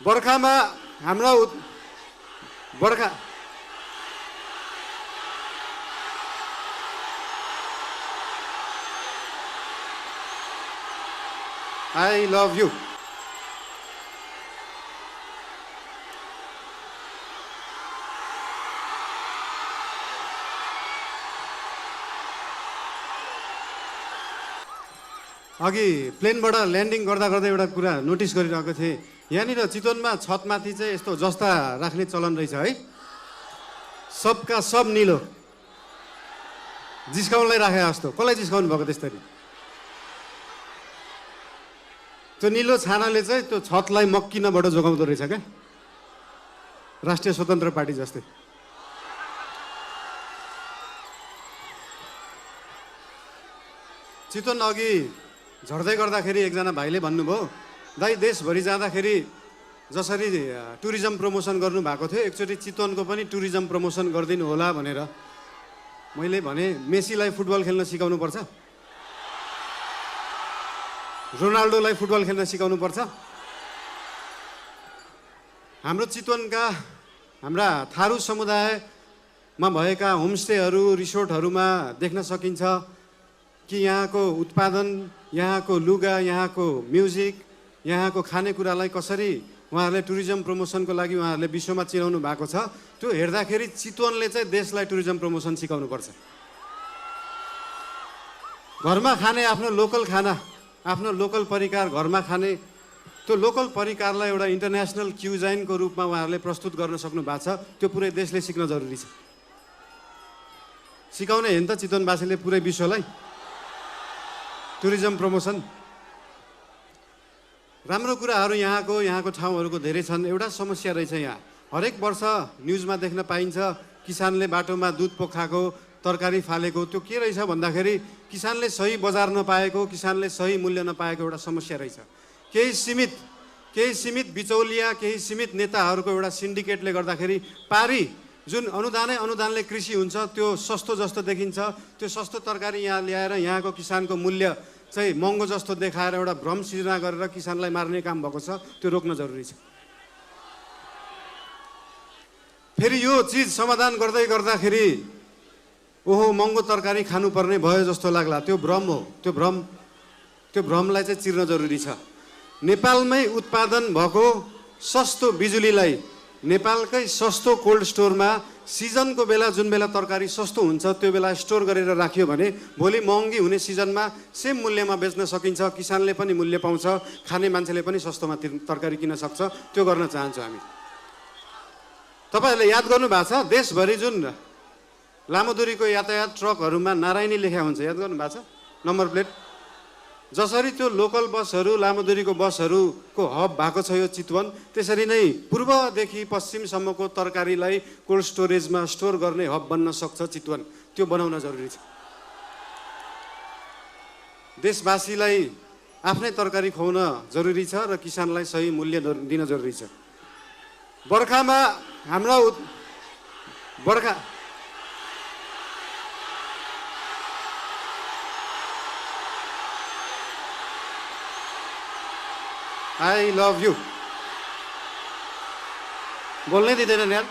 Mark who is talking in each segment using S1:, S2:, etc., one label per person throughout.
S1: बर्खामा हाम्रा बर्खा आई लभ यु। अघि प्लेनबाट ल्यान्डिङ गर्दा गर्दा एउटा कुरा नोटिस गरिरहेको थिएँ। यहाँनिर चितवनमा छतमाथि चाहिँ यस्तो जस्ता राख्ने चलन रहेछ है। सबका सब निलो जिस्काउनलाई राखे जस्तो। कसलाई जिस्काउनु भएको त्यसरी? त्यो निलो छानाले चाहिँ त्यो छतलाई मक्किनबाट जोगाउँदो रहेछ क्या, राष्ट्रिय स्वतन्त्र पार्टी जस्तै। चितवन अघि झर्दै गर्दाखेरि एकजना भाइले भन्नुभयो, दाइ देशभरि जाँदाखेरि जसरी टुरिज्म प्रमोसन गर्नुभएको थियो एकचोटि चितवनको पनि टुरिज्म प्रमोसन गरिदिनु होला भनेर। मैले भने मेसीलाई फुटबल खेल्न सिकाउनुपर्छ, रोनाल्डोलाई फुटबल खेल्न सिकाउनुपर्छ। हाम्रो चितवनका हाम्रा थारू समुदायमा भएका होमस्टेहरू रिसोर्टहरूमा देख्न सकिन्छ कि यहाँको उत्पादन, यहाँको लुगा, यहाँको म्युजिक, यहाँको खानेकुरालाई कसरी उहाँहरूले टुरिज्म प्रमोसनको लागि उहाँहरूले विश्वमा चिनाउनु भएको छ। त्यो हेर्दाखेरि चितवनले चाहिँ देशलाई टुरिज्म प्रमोसन सिकाउनुपर्छ। घरमा खाने आफ्नो लोकल खाना, आफ्नो लोकल परिकार घरमा खाने, त्यो लोकल परिकारलाई एउटा इन्टरनेसनल क्युजाइनको रूपमा उहाँहरूले प्रस्तुत गर्न सक्नु भएको छ। त्यो पुरै देशले सिक्न जरुरी छ। सिकाउने हेर्नु त चितवनवासीले पुरै विश्वलाई टुरिज्म प्रमोसन। राम्रो कुराहरू यहाँको ठाउँहरूको धेरै छन्। एउटा समस्या रहेछ यहाँ, हरेक वर्ष न्युजमा देख्न पाइन्छ किसानले बाटोमा दुध पोखाएको, तरकारी फालेको। त्यो के रहेछ भन्दाखेरि किसानले सही बजार नपाएको, किसानले सही मूल्य नपाएको एउटा समस्या रहेछ। केही सीमित बिचौलिया, केही सीमित नेताहरूको एउटा सिन्डिकेटले गर्दाखेरि पारी जुन अनुदानले कृषि हुन्छ त्यो सस्तो जस्तो देखिन्छ। त्यो सस्तो तरकारी यहाँ ल्याएर यहाँको किसानको मूल्य चाहिँ महँगो जस्तो देखाएर एउटा भ्रम सृजना गरेर किसानलाई मार्ने काम भएको छ। त्यो रोक्न जरुरी छ। फेरि यो चिज समाधान गर्दै गर्दाखेरि ओहो महँगो तरकारी खानुपर्ने भयो जस्तो लाग्ला, त्यो भ्रम हो। त्यो भ्रमलाई चाहिँ चिर्न जरुरी छ। नेपालमै उत्पादन भएको सस्तो बिजुलीलाई नेपालकै सस्तो कोल्ड स्टोरमा सिजनको बेला जुन बेला तरकारी सस्तो हुन्छ त्यो बेला स्टोर गरेर राखियो भने भोलि महँगी हुने सिजनमा सेम मूल्यमा बेच्न सकिन्छ। किसानले पनि मूल्य पाउँछ, खाने मान्छेले पनि सस्तोमा तरकारी किन्न सक्छ। त्यो गर्न चाहन्छौँ हामी। तपाईँहरूले याद गर्नु भएको छ देशभरि जुन लामो दूरीको यातायात ट्रकहरूमा नारायणी लेखा हुन्छ, याद गर्नु भएको छ नम्बर प्लेट। जसरी त्यो लोकल बसहरू, लामो दूरीको बसहरूको हब भएको छ यो चितवन, त्यसरी नै पूर्वदेखि पश्चिमसम्मको तरकारीलाई कोल्ड स्टोरेजमा स्टोर गर्ने हब बन्न सक्छ चितवन। त्यो बनाउन जरुरी छ। देशवासीलाई आफ्नै तरकारी खुवाउन जरुरी छ र किसानलाई सही मूल्य दिन जरुरी छ। बर्खामा हाम्रा आई लभ यु। बोल्नै दिँदैन यार।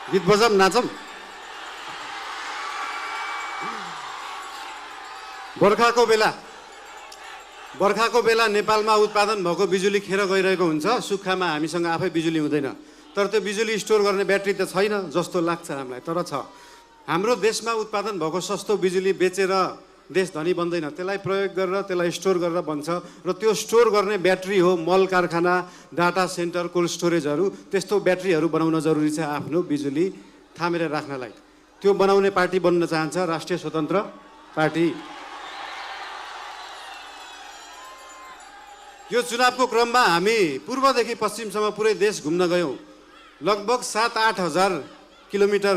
S1: गीत बजाम नाचम। बर्खाको बेला नेपालमा उत्पादन भएको बिजुली खेर गइरहेको हुन्छ। सुक्खामा हामीसँग आफै बिजुली हुँदैन। तर त्यो बिजुली स्टोर गर्ने ब्याट्री त छैन जस्तो लाग्छ हामीलाई, तर छ। हाम्रो देशमा उत्पादन भएको सस्तो बिजुली बेचेर देश धनी बन्दैन, त्यसलाई प्रयोग गरेर त्यसलाई स्टोर गरेर बन्छ। र त्यो स्टोर गर्ने ब्याट्री हो मल कारखाना, डाटा सेन्टर, कोल्ड स्टोरेजहरू। त्यस्तो ब्याट्रीहरू बनाउन जरुरी छ आफ्नो बिजुली थामेर राख्नलाई। त्यो बनाउने पार्टी बन्न चाहन्छ राष्ट्रिय स्वतन्त्र पार्टी। यो चुनावको क्रममा हामी पूर्वदेखि पश्चिमसम्म पुरै देश घुम्न गयौँ। लगभग 7-8 हजार किलोमिटर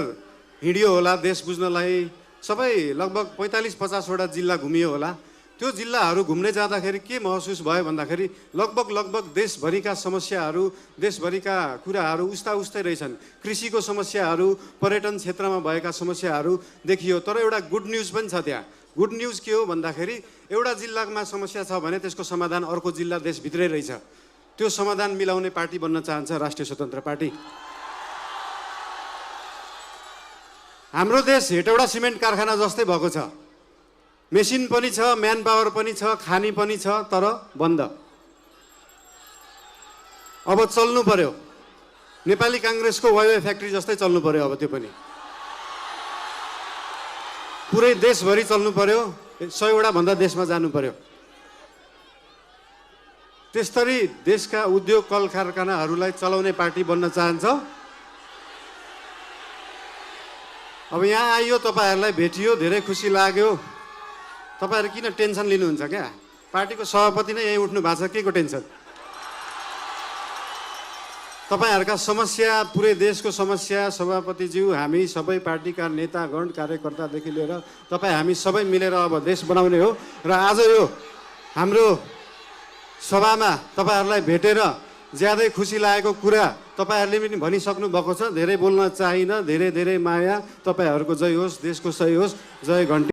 S1: हिँडियो होला देश बुझ्नलाई। सबै लगभग 45-50 वटा जिल्ला घुमियो होला। त्यो जिल्लाहरू घुम्ने जाँदाखेरि के महसुस भयो भन्दाखेरि लगभग देशभरिका समस्याहरू, देशभरिका कुराहरू उस्तै रहेछन्। कृषिको समस्याहरू, पर्यटन क्षेत्रमा भएका समस्याहरू देखियो। तर एउटा गुड न्युज पनि छ त्यहाँ। गुड न्युज के हो भन्दाखेरि एउटा जिल्लामा समस्या छ भने त्यसको समाधान अर्को जिल्ला देशभित्रै रहेछ। त्यो समाधान मिलाउने पार्टी बन्न चाहन्छ राष्ट्रिय स्वतन्त्र पार्टी। हाम्रो देश हेटौडा सिमेन्ट कारखाना जस्तै भएको छ। मेसिन पनि छ, म्यान पावर पनि छ, खानी पनि छ, तर बन्द। अब चल्नु पर्यो। नेपाली काङ्ग्रेसको वाइवाई फ्याक्ट्री जस्तै चल्नु पर्यो अब त्यो पनि। पुरै देशभरि चल्नु पर्यो। 100 वटा भन्दा देशमा जानु पर्यो। त्यसरी देशका उद्योग कल कारखानाहरूलाई चलाउने पार्टी बन्न चाहन्छ। अब यहाँ आइयो, तपाईँहरूलाई भेटियो, धेरै खुसी लाग्यो। तपाईँहरू किन टेन्सन लिनुहुन्छ क्या? पार्टीको सभापति नै यहीँ उठ्नु भएको छ, के को टेन्सन? तपाईँहरूका समस्या, पुरै देशको समस्या सभापतिज्यू, हामी सबै पार्टीका नेतागण, कार्यकर्तादेखि लिएर तपाईँ हामी सबै मिलेर अब देश बनाउने हो। र आज यो हाम्रो सभामा तपाईँहरूलाई भेटेर ज्यादै खुसी लागेको कुरा तपाईँहरूले पनि भनिसक्नु भएको छ। धेरै बोल्न चाहिन। धेरै माया। तपाईँहरूको जय होस्, देशको सही होस्। जय घन्टी।